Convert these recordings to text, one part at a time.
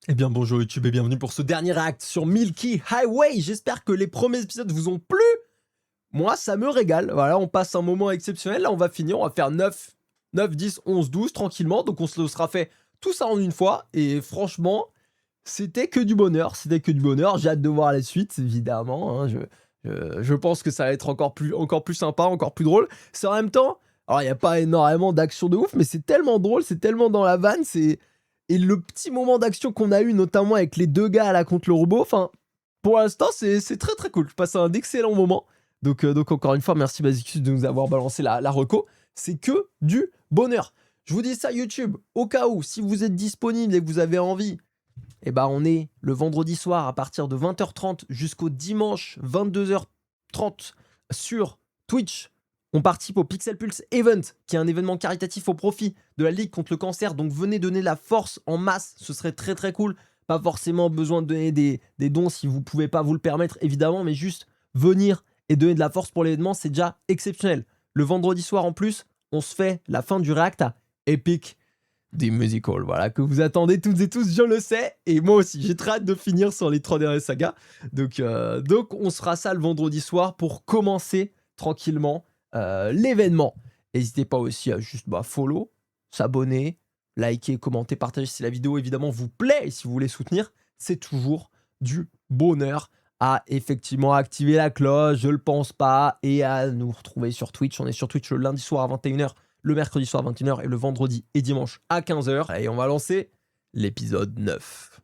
Eh bien bonjour YouTube et bienvenue pour ce dernier react sur Milky Highway. J'espère que les premiers épisodes vous ont plu. Moi ça me régale, voilà, on passe un moment exceptionnel. Là on va finir, on va faire 9, 10, 11, 12 tranquillement. Donc on se le sera fait tout ça en une fois. Et franchement, c'était que du bonheur, c'était que du bonheur. J'ai hâte de voir la suite évidemment, hein. Je pense que ça va être encore plus sympa, encore plus drôle. C'est en même temps, alors il n'y a pas énormément d'action de ouf, mais c'est tellement drôle, c'est tellement dans la vanne, et le petit moment d'action qu'on a eu, notamment avec les deux gars là contre le robot, enfin, pour l'instant, c'est très très cool. Je passe un excellent moment. Donc encore une fois, merci Basicus de nous avoir balancé la reco. C'est que du bonheur. Je vous dis ça YouTube, au cas où, si vous êtes disponible et que vous avez envie, eh ben on est le vendredi soir à partir de 20h30 jusqu'au dimanche 22h30 sur Twitch. On participe au Pixel Pulse Event, qui est un événement caritatif au profit de la Ligue contre le cancer. Donc venez donner la force en masse, ce serait très très cool. Pas forcément besoin de donner des dons si vous pouvez pas vous le permettre, évidemment, mais juste venir et donner de la force pour l'événement, c'est déjà exceptionnel. Le vendredi soir en plus, on se fait la fin du react à Epic des musicals, voilà, que vous attendez toutes et tous, je le sais, et moi aussi, j'ai très hâte de finir sur les 3 dernières sagas. Donc on se fera ça le vendredi soir pour commencer tranquillement l'événement. N'hésitez pas aussi à juste follow, s'abonner, liker, commenter, partager si la vidéo évidemment vous plaît, et si vous voulez soutenir, c'est toujours du bonheur à effectivement activer la cloche, je le pense pas, et à nous retrouver sur Twitch. On est sur Twitch le lundi soir à 21h, le mercredi soir à 21h et le vendredi et dimanche à 15h. Et on va lancer l'épisode 9.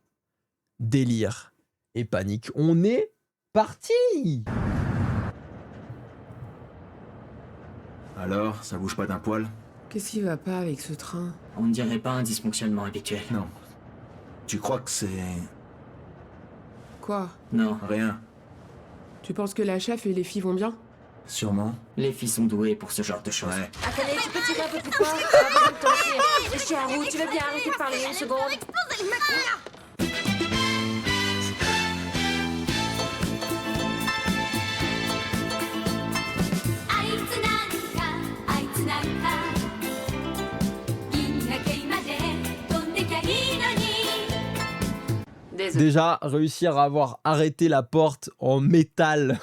Délire et panique. On est parti! Alors, ça bouge pas d'un poil? Qu'est-ce qui va pas avec ce train? On ne dirait pas un dysfonctionnement habituel. Non. Tu crois que c'est... Quoi? Non, rien? Tu penses que la chef et les filles vont bien? Sûrement. les filles sont douées pour ce genre de choses. Ouais. Attendez, tu peux tirer un peu plus fort? Pas besoin de t'enfuir. Chiarou, tu veux bien arrêter de parler une seconde? Désolé. Déjà, réussir à avoir arrêté la porte en métal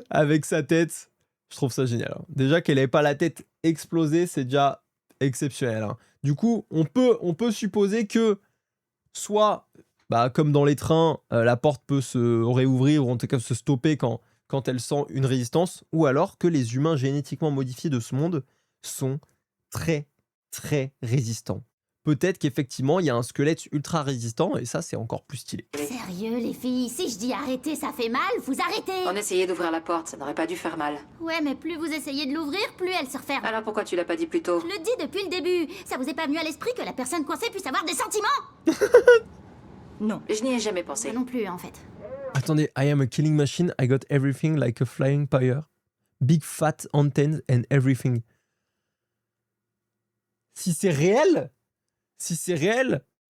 avec sa tête, je trouve ça génial, hein. Déjà qu'elle n'ait pas la tête explosée, c'est déjà exceptionnel, hein. Du coup, on peut supposer que soit, comme dans les trains, la porte peut se réouvrir ou en tout cas se stopper quand elle sent une résistance, ou alors que les humains génétiquement modifiés de ce monde sont très très résistants. Peut-être qu'effectivement, il y a un squelette ultra résistant, et ça, c'est encore plus stylé. Sérieux, les filles, si je dis arrêtez, ça fait mal, vous arrêtez. On essayait d'ouvrir la porte, ça n'aurait pas dû faire mal. Ouais, mais plus vous essayez de l'ouvrir, plus elle se referme. Alors pourquoi tu l'as pas dit plus tôt? Je le dis depuis le début. Ça vous est pas venu à l'esprit que la personne coincée puisse avoir des sentiments? Non. Je n'y ai jamais pensé. Moi non plus, en fait. Attendez, I am a killing machine, I got everything like a flying pyre. Big fat antennes and everything. Si c'est réel,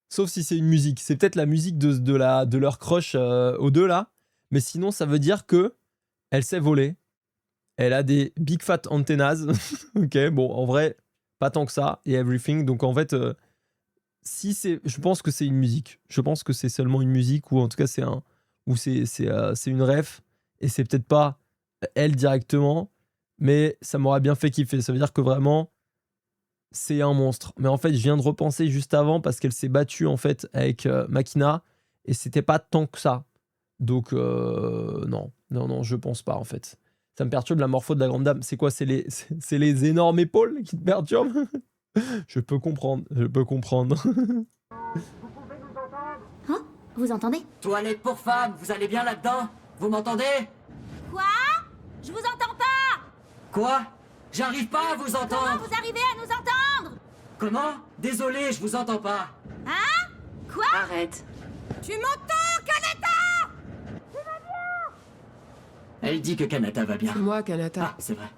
sauf si c'est une musique, c'est peut-être la musique de leur crush aux deux là, mais sinon ça veut dire que elle sait voler, elle a des big fat antennas, ok, bon en vrai pas tant que ça, et everything, donc en fait je pense que c'est une musique, je pense que c'est seulement une musique, ou en tout cas c'est une ref, et c'est peut-être pas elle directement, mais ça m'aurait bien fait kiffer, ça veut dire que vraiment c'est un monstre. Mais en fait, je viens de repenser juste avant parce qu'elle s'est battue en fait avec Makina et c'était pas tant que ça. Donc non, je pense pas en fait. Ça me perturbe la morpho de la grande dame. C'est quoi? C'est les énormes épaules qui te perturbent? Je peux comprendre. Hein? Vous entendez? Toilette pour femmes, vous allez bien là-dedans? Vous m'entendez? Quoi? Je vous entends pas! Quoi? J'arrive pas à vous Comment entendre. vous arrivez à nous entendre? Comment? Désolé, je vous entends pas. Hein? Quoi? Arrête. Tu m'entends, Kanata? Elle dit que Kanata va bien. C'est moi, Kanata. Ah, c'est vrai.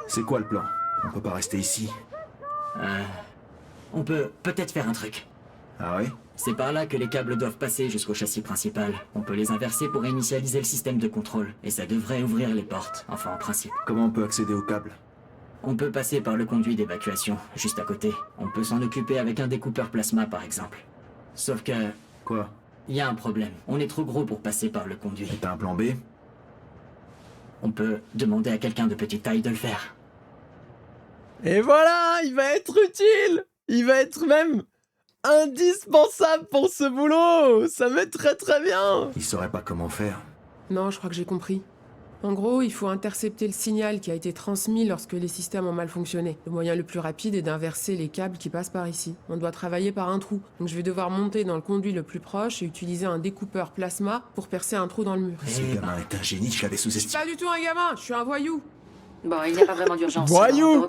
C'est quoi le plan? On peut pas rester ici. On peut peut-être faire un truc. Ah oui? C'est par là que les câbles doivent passer jusqu'au châssis principal. On peut les inverser pour initialiser le système de contrôle. Et ça devrait ouvrir les portes, enfin en principe. Comment on peut accéder au câble? On peut passer par le conduit d'évacuation, juste à côté. On peut s'en occuper avec un découpeur plasma, par exemple. Sauf que... Quoi? Il y a un problème. On est trop gros pour passer par le conduit. Et t'as un plan B? On peut demander à quelqu'un de petite taille de le faire. Et voilà, il va être utile. Il va être même indispensable pour ce boulot. Ça me très très bien. Il saurait pas comment faire. Non, je crois que j'ai compris. En gros, il faut intercepter le signal qui a été transmis lorsque les systèmes ont mal fonctionné. Le moyen le plus rapide est d'inverser les câbles qui passent par ici. On doit travailler par un trou. Donc je vais devoir monter dans le conduit le plus proche et utiliser un découpeur plasma pour percer un trou dans le mur. Ce gamin est un génie, je l'avais Je suis sous-estimé. pas du tout un gamin, je suis un voyou. Bon, il n'y a pas vraiment d'urgence. Voyou.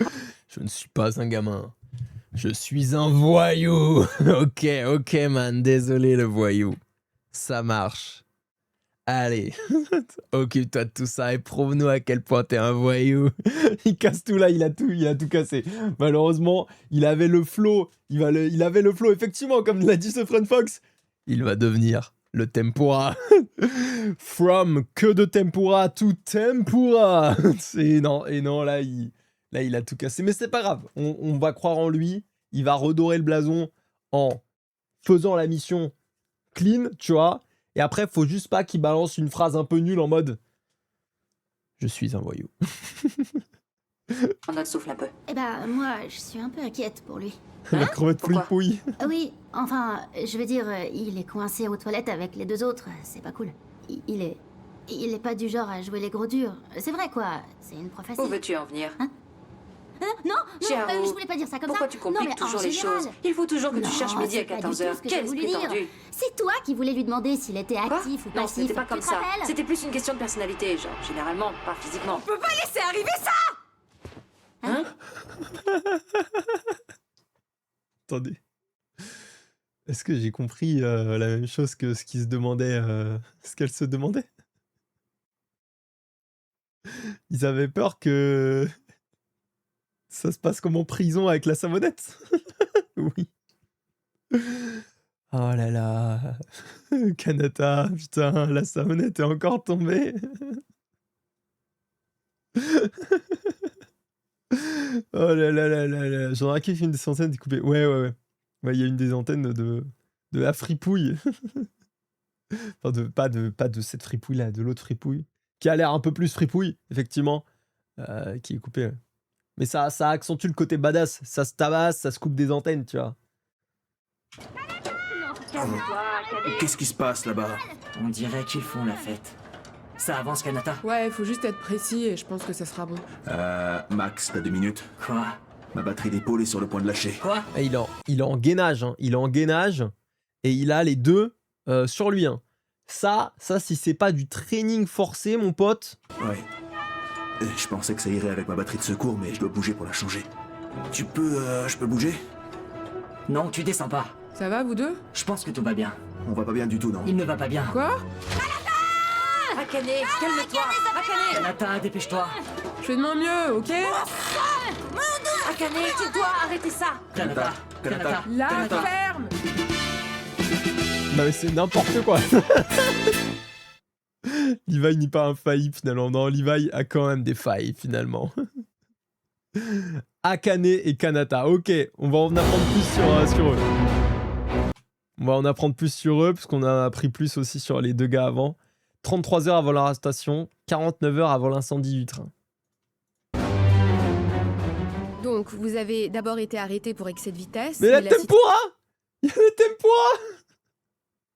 Je ne suis pas un gamin. Je suis un voyou. Ok, man, désolé le voyou. Ça marche. Allez, occupe-toi de tout ça et prouve-nous à quel point t'es un voyou. Il casse tout là, il a tout cassé. Malheureusement, il avait le flow. Il avait le flow, effectivement, comme l'a dit ce friend Fox. Il va devenir le tempura. From que de tempura to tempura. Et non, là, il a tout cassé. Mais c'est pas grave, on va croire en lui. Il va redorer le blason en faisant la mission clean, tu vois. Et après, faut juste pas qu'il balance une phrase un peu nulle en mode « Je suis un voyou ». On notre souffle un peu. Eh ben, moi, je suis un peu inquiète pour lui. La crevette Pourquoi fripouille. Oui, enfin, je veux dire, il est coincé aux toilettes avec les deux autres, c'est pas cool. Il est pas du genre à jouer les gros durs. C'est vrai, quoi, c'est une profession. Où veux-tu en venir? Non, Chiaro, je voulais pas dire ça comme Pourquoi ça. tu Non, compliques mais en toujours les général. choses? Il faut toujours que tu Non, cherches midi à c'est pas du tout 14h. ce que j'ai Quel voulu esprit dire. tendu. C'est toi qui voulais lui demander s'il était Quoi? actif ou Non, passif. c'était pas tu comme te ça. rappelles? C'était plus une question de personnalité, genre, généralement, pas physiquement. Laissez arriver ça. Hein? Attendez. Est-ce que j'ai compris la même chose que ce qu'il se demandait, ce qu'elle se demandait? Ils avaient peur que ça se passe comme en prison avec la savonnette. Oui. Oh là là. Kanata, putain, la savonnette est encore tombée. Oh là là là là là. J'en ai kiffé une des antennes découpées. Ouais. Ouais, il y a une des antennes de la fripouille. Enfin, pas de cette fripouille-là, de l'autre fripouille. Qui a l'air un peu plus fripouille, effectivement. Qui est coupée. Ouais. Mais ça accentue le côté badass. Ça se tabasse, ça se coupe des antennes, tu vois. Qu'est-ce qui se passe là-bas? On dirait qu'ils font la fête. Ça avance, Kanata? Ouais, faut juste être précis et je pense que ça sera bon. Max, t'as 2 minutes? Quoi? Ma batterie d'épaule est sur le point de lâcher. Quoi? Et il est en gainage, hein. Il est en gainage et il a les deux sur lui. Hein. Ça, si c'est pas du training forcé, mon pote. Ouais. Je pensais que ça irait avec ma batterie de secours, mais je dois bouger pour la changer. Je peux bouger? Non, tu descends pas. Ça va, vous deux? Je pense que tout va bien. On va pas bien du tout, non? Il ne va pas bien. Quoi? Akane, calme-toi. Akane, Kanata, dépêche-toi. Je fais de mon mieux, ok? Akane, tu dois arrêter ça. Kanata, Kanata. La Kanata. ferme! Non mais c'est n'importe quoi. Levi n'est pas infaillible finalement. Non, Levi a quand même des failles finalement. Akane et Kanata. Ok, on va en apprendre plus sur eux. On va en apprendre plus sur eux, parce qu'on a appris plus aussi sur les deux gars avant. 33 heures avant l'arrestation, 49 heures avant l'incendie du train. Donc, vous avez d'abord été arrêté pour excès de vitesse. Mais la tempura! Il y a la tempura!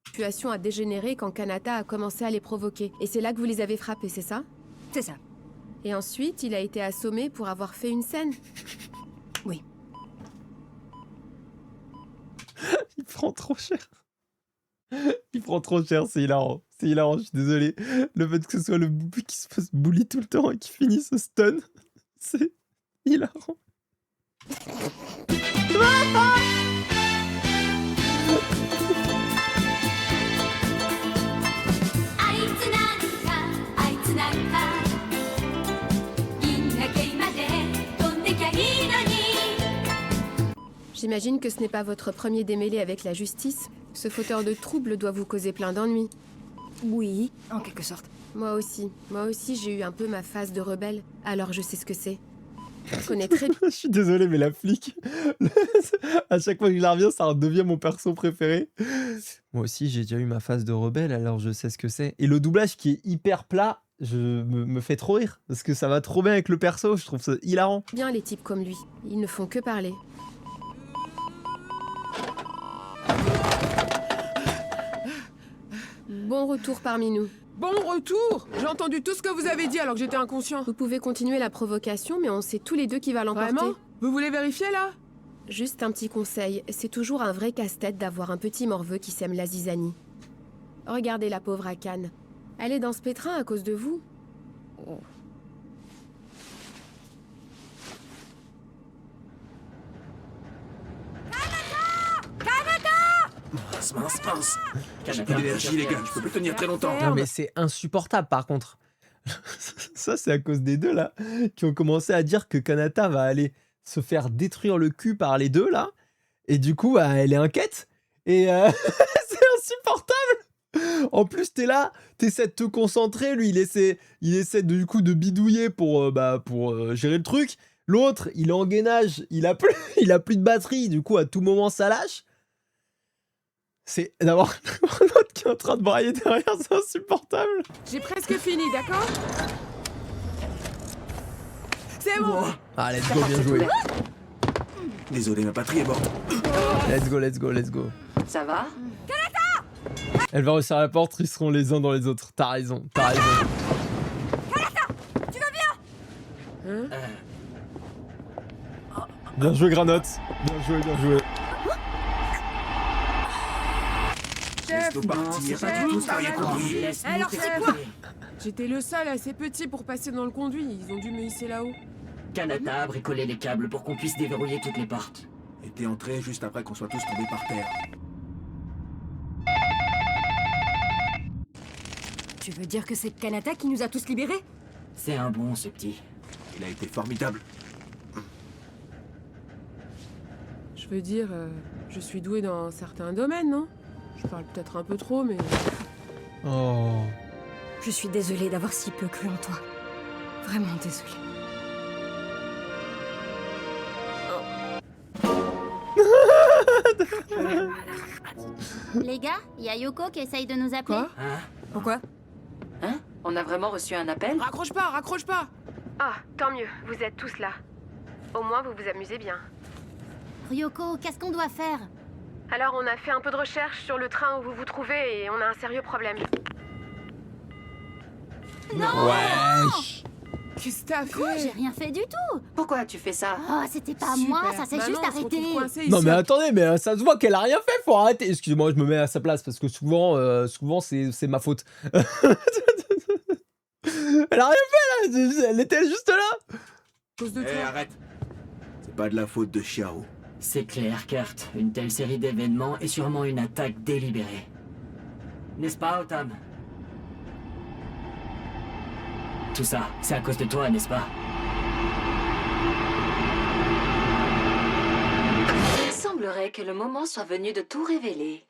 La situation a dégénéré quand Kanata a commencé à les provoquer. Et c'est là que vous les avez frappés, c'est ça? C'est ça. Et ensuite, il a été assommé pour avoir fait une scène. Oui. Il prend trop cher. Il prend trop cher, c'est hilarant. C'est hilarant, je suis désolé. Le fait que ce soit le boubou qui se fasse bully tout le temps et qui finisse au stun, c'est hilarant. J'imagine que ce n'est pas votre premier démêlé avec la justice. Ce fauteur de troubles doit vous causer plein d'ennuis. Oui, en quelque sorte. Moi aussi j'ai eu un peu ma phase de rebelle, alors je sais ce que c'est. Je connais très bien Je suis désolé, mais la flic, à chaque fois que je la reviens, ça redevient mon perso préféré. Moi aussi, j'ai déjà eu ma phase de rebelle, alors je sais ce que c'est. Et le doublage qui est hyper plat, me fait trop rire, parce que ça va trop bien avec le perso, je trouve ça hilarant. les types comme lui. Ils ne font que parler. Bon retour parmi nous. Bon retour! J'ai entendu tout ce que vous avez dit alors que j'étais inconscient. Vous pouvez continuer la provocation, mais on sait tous les deux qui va l'emporter. Vraiment? Vous voulez vérifier là? Juste un petit conseil, c'est toujours un vrai casse-tête d'avoir un petit morveux qui sème la zizanie. Regardez la pauvre Akane. Elle est dans ce pétrin à cause de vous. Oh. Mince. J'ai plus d'énergie, les gars, je peux plus tenir très longtemps. Non mais c'est insupportable par contre. Ça c'est à cause des deux là, qui ont commencé à dire que Kanata va aller se faire détruire le cul par les deux là. Et du coup, elle est inquiète. Et c'est insupportable. En plus, t'es là, t'essaies de te concentrer. Lui, il essaie du coup de bidouiller pour gérer le truc. L'autre, il est en gainage, il a plus de batterie. Du coup, à tout moment, ça lâche. C'est d'avoir l'autre qui est en train de brailler derrière, c'est insupportable. J'ai presque fini, d'accord? C'est bon! Ah, let's go, bien joué. Désolé, ma batterie est morte. Let's go. Ça va? Elle va réussir à la porte, ils seront les uns dans les autres. T'as raison. Bien joué, Granotte. Bien joué. Laisse-nous partir, pas du tout, t'as rien compris. Alors c'est quoi? J'étais le seul assez petit pour passer dans le conduit, ils ont dû me hisser là-haut. Kanata a bricolé les câbles pour qu'on puisse déverrouiller toutes les portes. Et t'es entré juste après qu'on soit tous tombés par terre. Tu veux dire que c'est Kanata qui nous a tous libérés? C'est un bon, ce petit. Il a été formidable. Je veux dire, je suis douée dans certains domaines, non? Je parle peut-être un peu trop, mais... Oh. Je suis désolée d'avoir si peu cru en toi. Vraiment désolée. Les gars, il y a Yoko qui essaye de nous appeler. Quoi? Hein? Pourquoi? Hein? On a vraiment reçu un appel? Raccroche pas! Ah, tant mieux, vous êtes tous là. Au moins, vous vous amusez bien. Ryoko, qu'est-ce qu'on doit faire? Alors, on a fait un peu de recherche sur le train où vous vous trouvez et on a un sérieux problème. Wesh. Qu'est-ce que t'as Quoi? J'ai fait? rien fait du tout. Pourquoi tu fais ça? Oh, c'était pas Super. moi, ça s'est Bah juste non, on se arrêté. retrouve coincés Non ici. mais attendez, mais ça se voit qu'elle a rien fait, faut arrêter. Excusez-moi, je me mets à sa place parce que souvent c'est ma faute. Elle a rien fait là, elle était juste là. À cause de Hé, toi. arrête. C'est pas de la faute de Chiaro. C'est clair, Kurt. Une telle série d'événements est sûrement une attaque délibérée. N'est-ce pas, Otam? Tout ça, c'est à cause de toi, n'est-ce pas? Il semblerait que le moment soit venu de tout révéler.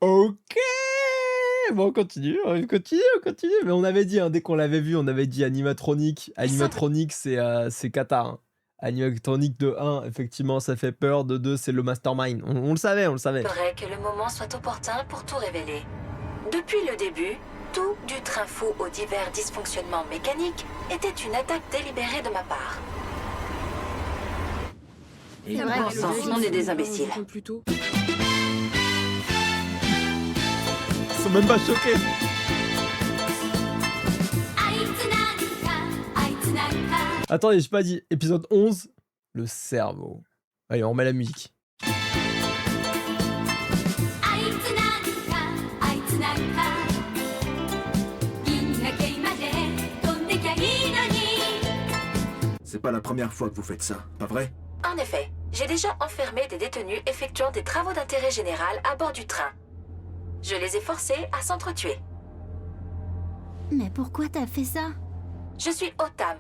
Ok. Bon, on continue. Mais on avait dit, hein, dès qu'on l'avait vu, on avait dit animatronique. Animatronique, c'est Kata. Hein. Animatronique de 1, effectivement, ça fait peur. De 2, c'est le mastermind. On le savait. Il semblerait que le moment soit opportun pour tout révéler. Depuis le début, tout du train fou aux divers dysfonctionnements mécaniques était une attaque délibérée de ma part. Et C'est vrai, bon sang, on est des imbéciles. Plus tôt. Ils sont même pas choqués. Attendez, j'ai pas dit. Épisode 11, le cerveau. Allez, on remet la musique. C'est pas la première fois que vous faites ça, pas vrai? En effet, j'ai déjà enfermé des détenus effectuant des travaux d'intérêt général à bord du train. Je les ai forcés à s'entretuer. Mais pourquoi t'as fait ça? Je suis Otam.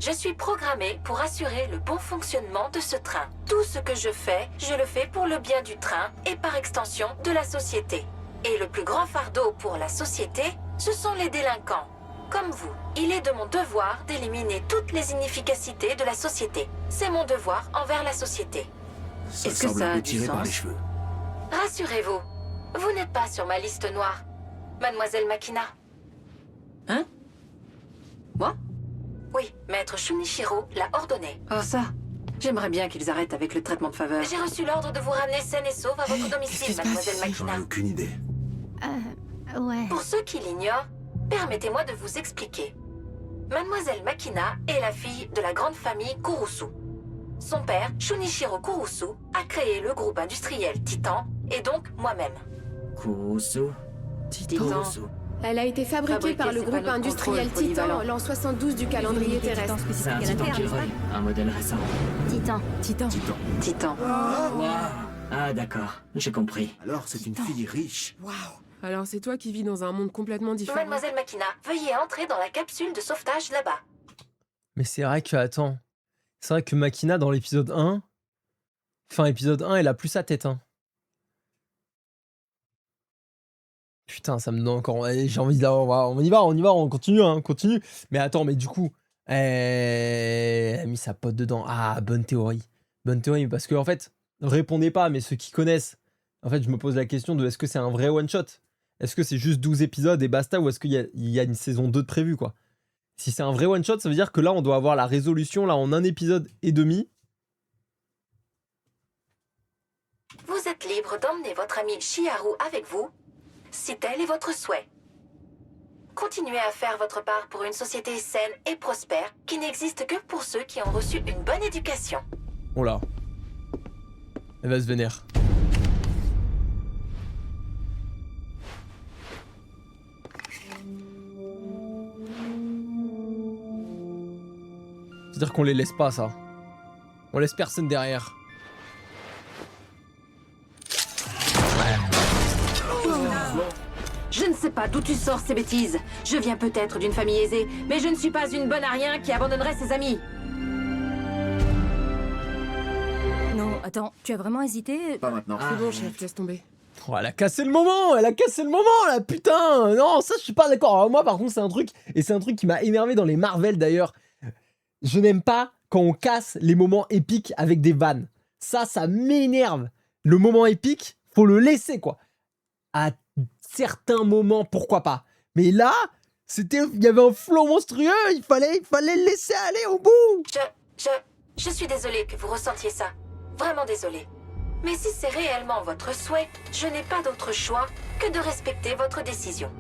Je suis programmée pour assurer le bon fonctionnement de ce train. Tout ce que je le fais pour le bien du train et par extension de la société. Et le plus grand fardeau pour la société, ce sont les délinquants. Comme vous, il est de mon devoir d'éliminer toutes les inefficacités de la société. C'est mon devoir envers la société. Ça Est-ce que semble ça un peu a du tiré par sens? les cheveux. Rassurez-vous, vous n'êtes pas sur ma liste noire, Mademoiselle Makina. Hein? Moi? Oui, Maître Shunichiro l'a ordonné. Oh ça. J'aimerais bien qu'ils arrêtent avec le traitement de faveur. J'ai reçu l'ordre de vous ramener saine et sauve à votre Qu'est-ce qui domicile, se passe Mademoiselle ici? J'en ai Makina. aucune idée. Ouais. Pour ceux qui l'ignorent, permettez-moi de vous expliquer. Mademoiselle Makina est la fille de la grande famille Kurusu. Son père, Shunichiro Kurusu, a créé le groupe industriel Titan, et donc moi-même. Kurusu. Titan. Kurusu. Elle a été fabriquée Fabriquer par le ses groupe panneaux de industriel contrôle Titan, polyvalents. l'an 72 du calendrier terrestre. C'est un titan qui brille. Un modèle récent. Titan. Titan. Titan. Titan. Waouh. Ah d'accord, j'ai compris. Alors, c'est une fille riche. Alors c'est toi qui vis dans un monde complètement différent. Mademoiselle Makina, veuillez entrer dans la capsule de sauvetage là-bas. Mais c'est vrai que, attends, c'est vrai que Makina dans l'épisode 1, enfin épisode 1, elle a plus sa tête, hein. Putain, ça me donne encore, j'ai envie d'avoir, on y va, on continue, hein, on continue. Mais attends, mais du coup, elle a mis sa pote dedans. Ah, bonne théorie, parce que en fait, répondez pas, mais ceux qui connaissent, en fait, je me pose la question de est-ce que c'est un vrai one-shot? Est-ce que c'est juste 12 épisodes et basta, ou est-ce qu'il y a une saison 2 de prévue, quoi? Si c'est un vrai one-shot, ça veut dire que là, on doit avoir la résolution là en un épisode et demi. Vous êtes libre d'emmener votre ami Chiharu avec vous, si tel est votre souhait. Continuez à faire votre part pour une société saine et prospère qui n'existe que pour ceux qui ont reçu une bonne éducation. Oh là. Elle va se vénère. C'est-à-dire qu'on les laisse pas, ça. On laisse personne derrière. Je ne sais pas d'où tu sors ces bêtises. Je viens peut-être d'une famille aisée, mais je ne suis pas une bonne à rien qui abandonnerait ses amis. Non, attends, tu as vraiment hésité? Pas maintenant. C'est bon, chef, laisse tomber. Oh, elle a cassé le moment, là, putain. Non, ça, je suis pas d'accord. Alors, moi, par contre, c'est un truc, et c'est un truc qui m'a énervé dans les Marvel, d'ailleurs. Je n'aime pas quand on casse les moments épiques avec des vannes. Ça m'énerve. Le moment épique, faut le laisser, quoi. À certains moments, pourquoi pas. Mais là, il y avait un flow monstrueux, il fallait le laisser aller au bout. Je suis désolée que vous ressentiez ça. Vraiment désolée. Mais si c'est réellement votre souhait, je n'ai pas d'autre choix que de respecter votre décision.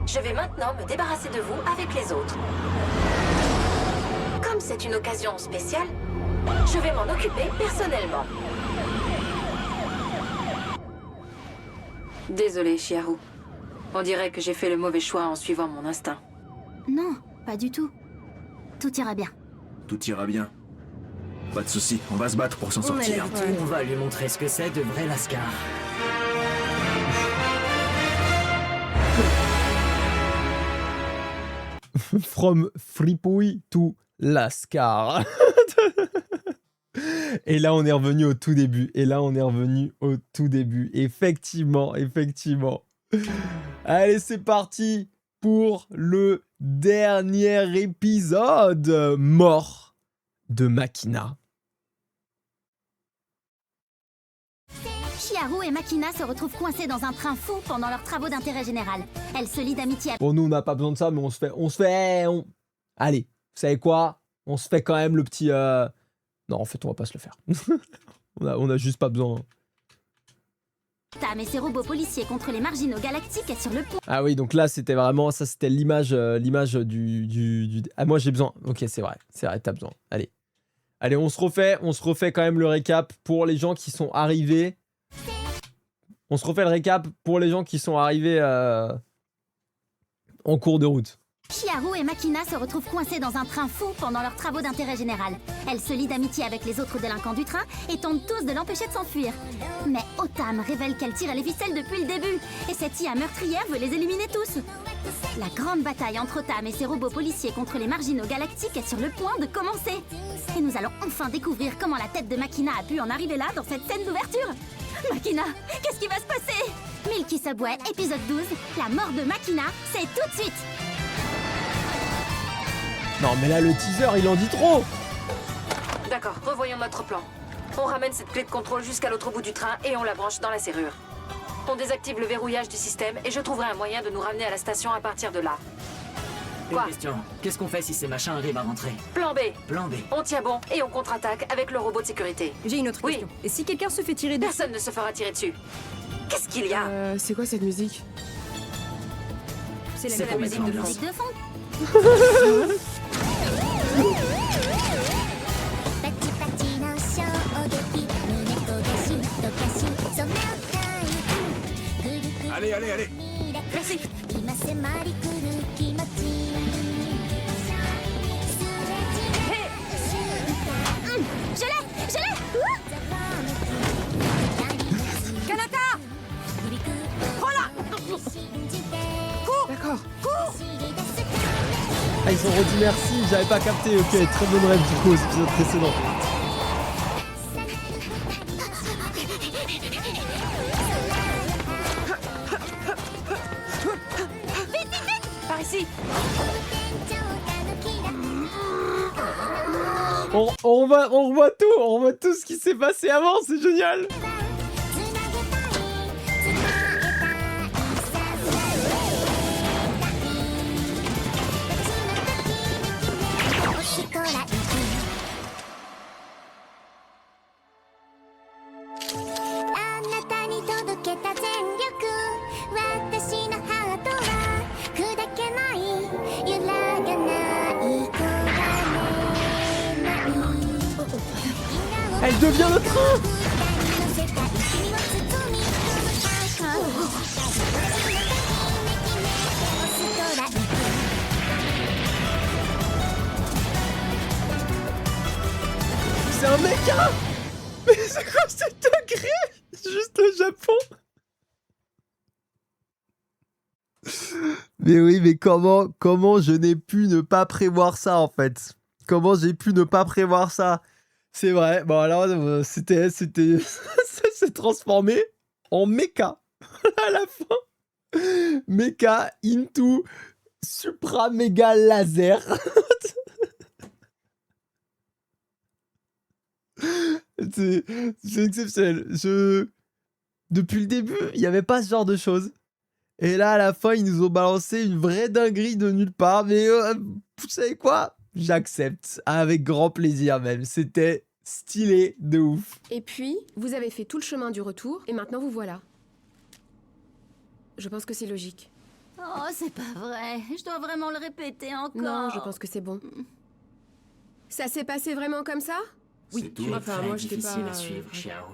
Je vais maintenant me débarrasser de vous avec les autres. Comme c'est une occasion spéciale, je vais m'en occuper personnellement. Désolée, Chiharu. On dirait que j'ai fait le mauvais choix en suivant mon instinct. Non, pas du tout. Tout ira bien. Tout ira bien. Pas de soucis, on va se battre pour s'en sortir. On va lui montrer ce que c'est de vrai Lascar. From Fripouille to Lascar. Et là, on est revenu au tout début. Effectivement. Allez, c'est parti pour le dernier épisode. Mort de Makina. Chiharu et Makina se retrouvent coincés dans un train fou pendant leurs travaux d'intérêt général. Elle se lie d'amitié. Bon, nous, on n'a pas besoin de ça, mais Allez, vous savez quoi? On se fait quand même le petit... Non, en fait, on va pas se le faire. on a juste pas besoin. Tam et ses robots policiers contre les marginaux galactiques est sur le point. Ah oui, donc là, c'était vraiment... Ça, c'était l'image du... Ah, moi, j'ai besoin. Ok, c'est vrai, t'as besoin. Allez, on se refait quand même le récap pour les gens qui sont arrivés. On se refait le récap pour les gens qui sont arrivés en cours de route. Chiharu et Makina se retrouvent coincés dans un train fou pendant leurs travaux d'intérêt général. Elle se lie d'amitié avec les autres délinquants du train et tentent tous de l'empêcher de s'enfuir. Mais Otam révèle qu'elle tire les ficelles depuis le début et cette IA meurtrière veut les éliminer tous. La grande bataille entre Otam et ses robots policiers contre les marginaux galactiques est sur le point de commencer. Et nous allons enfin découvrir comment la tête de Makina a pu en arriver là dans cette scène d'ouverture. Makina, qu'est-ce qui va se passer? Milky Subway, épisode 12, la mort de Makina, c'est tout de suite. Non mais là le teaser il en dit trop. D'accord, revoyons notre plan. On ramène cette clé de contrôle jusqu'à l'autre bout du train et on la branche dans la serrure. On désactive le verrouillage du système et je trouverai un moyen de nous ramener à la station à partir de là. Quoi? Une question. Qu'est-ce qu'on fait si ces machins arrivent à rentrer? Plan B. Plan B. On tient bon et on contre-attaque avec le robot de sécurité. J'ai une autre Oui. question. Et si quelqu'un se fait tirer dessus? Personne ne se fera tirer dessus. Qu'est-ce qu'il y a? C'est quoi cette musique? C'est C'est la pour musique mettre de l'ambiance. fond. Musique de fond. Allez, allez, allez. Merci. Je l'ai. Kanata! D'accord. Ah ils ont redit merci, j'avais pas capté. Ok, très bonne rêve du coup aux épisodes précédents. Par ici. On revoit tout ce qui s'est passé avant, c'est génial. Elle devient le train. C'est un mecha. Mais c'est quoi cette degré? Juste le Japon. Mais oui, mais comment je n'ai pu ne pas prévoir ça en fait? Comment j'ai pu ne pas prévoir ça? C'est vrai. Bon alors c'était ça s'est transformé en mecha à la fin. Mecha into supra méga laser. C'est exceptionnel. Depuis le début, il n'y avait pas ce genre de choses. Et là, à la fin, ils nous ont balancé une vraie dinguerie de nulle part. Mais vous savez quoi? J'accepte. Avec grand plaisir même. C'était stylé de ouf. Et puis, vous avez fait tout le chemin du retour, et maintenant vous voilà. Je pense que c'est logique. Oh, c'est pas vrai. Je dois vraiment le répéter encore. Non, je pense que c'est bon. Ça s'est passé vraiment comme ça? C'est toujours Enfin, très moi, j'étais difficile pas, à suivre, Chiao.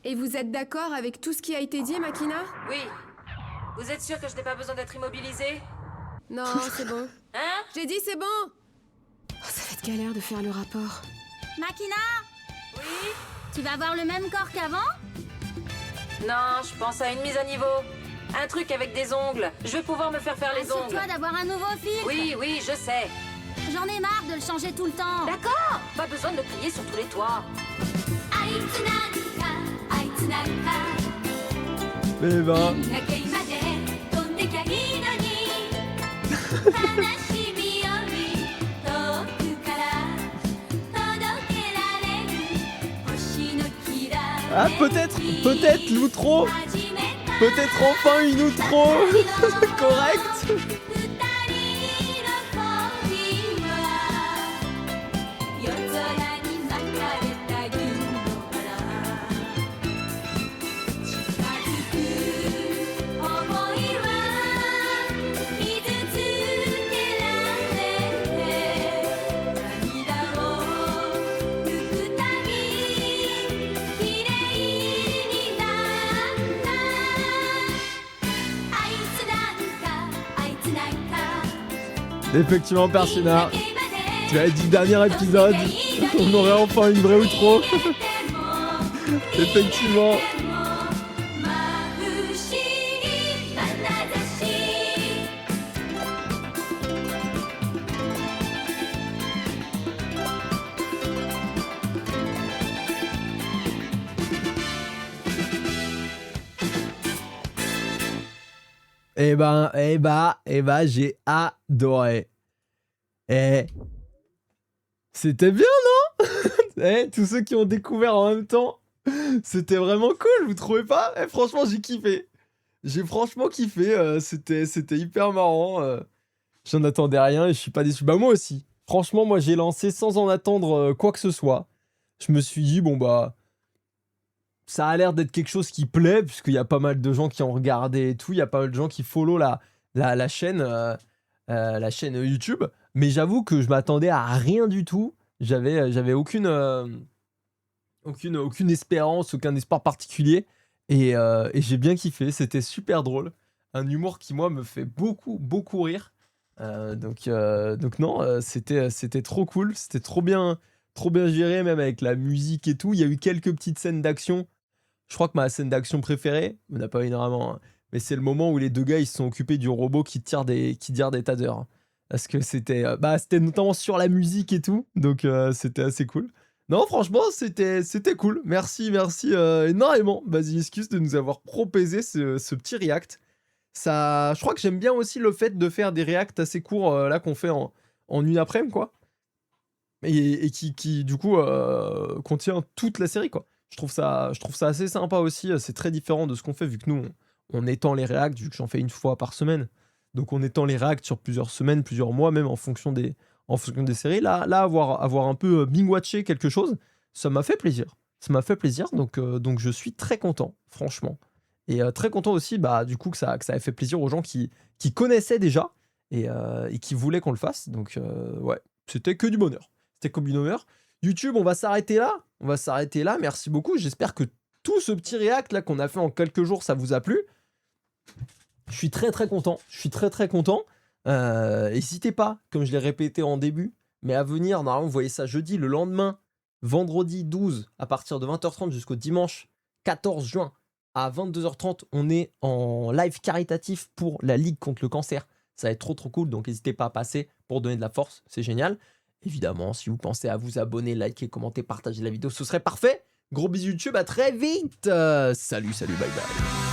Et vous êtes d'accord avec tout ce qui a été dit, Makina? Oui. Vous êtes sûr que je n'ai pas besoin d'être immobilisée? Non, c'est bon. Hein? J'ai dit c'est bon! Oh, ça va être galère de faire le rapport. Makina, Oui? tu vas avoir le même corps qu'avant? Non, je pense à une mise à niveau. Un truc avec des ongles. Je vais pouvoir me faire les ongles. Assure-toi d'avoir un nouveau fil. Oui, oui, je sais. J'en ai marre de le changer tout le temps. D'accord. Pas besoin de le plier sur tous les toits. Eh ben, ah peut-être l'outro. Peut-être enfin une outro correcte. Effectivement, Persona, tu as dit le dernier épisode, on aurait enfin une vraie outro. Effectivement. Eh ben, j'ai adoré. Eh, c'était bien, non? Eh, tous ceux qui ont découvert en même temps, c'était vraiment cool, vous trouvez pas? Eh, franchement, j'ai kiffé. J'ai franchement kiffé, c'était hyper marrant. J'en attendais rien et je suis pas déçu. Bah moi aussi. Franchement, moi j'ai lancé sans en attendre quoi que ce soit. Je me suis dit, bon bah, ça a l'air d'être quelque chose qui plaît, puisqu'il y a pas mal de gens qui ont regardé et tout. Il y a pas mal de gens qui follow la chaîne YouTube. Mais j'avoue que je m'attendais à rien du tout. J'avais aucune espérance, aucun espoir particulier. Et j'ai bien kiffé. C'était super drôle. Un humour qui, moi, me fait beaucoup, beaucoup rire. Donc non, c'était trop cool. C'était trop bien géré, même avec la musique et tout. Il y a eu quelques petites scènes d'action. Je crois que ma scène d'action préférée, il n'y en a pas énormément, hein, mais c'est le moment où les deux gars ils se sont occupés du robot qui tire des tasers, hein. Parce que c'était notamment sur la musique et tout, donc c'était assez cool. Non, franchement, c'était cool. Merci énormément, Basiliscus, de nous avoir proposé ce petit react. Ça, je crois que j'aime bien aussi le fait de faire des reacts assez courts, là, qu'on fait en une après-midi, quoi. Et qui du coup, contient toute la série, quoi. Je trouve ça assez sympa aussi. C'est très différent de ce qu'on fait, vu que nous, on étend les reacts, vu que j'en fais une fois par semaine. Donc on étend les reacts sur plusieurs semaines, plusieurs mois, même en fonction des séries. Là avoir un peu binge-watché quelque chose, ça m'a fait plaisir. Donc je suis très content, franchement. Et très content aussi, bah, du coup, que ça ait fait plaisir aux gens qui connaissaient déjà et qui voulaient qu'on le fasse. Donc ouais, c'était que du bonheur. YouTube, on va s'arrêter là. Merci beaucoup. J'espère que tout ce petit react là qu'on a fait en quelques jours, ça vous a plu. Je suis très content. N'hésitez pas, comme je l'ai répété en début, mais à venir, normalement, vous voyez ça jeudi, le lendemain, vendredi 12, à partir de 20h30 jusqu'au dimanche 14 juin, à 22h30, on est en live caritatif pour la Ligue contre le cancer. Ça va être trop cool, donc n'hésitez pas à passer pour donner de la force, c'est génial. Évidemment, si vous pensez à vous abonner, liker, commenter, partager la vidéo, ce serait parfait. Gros bisous YouTube, à très vite. Salut, bye bye.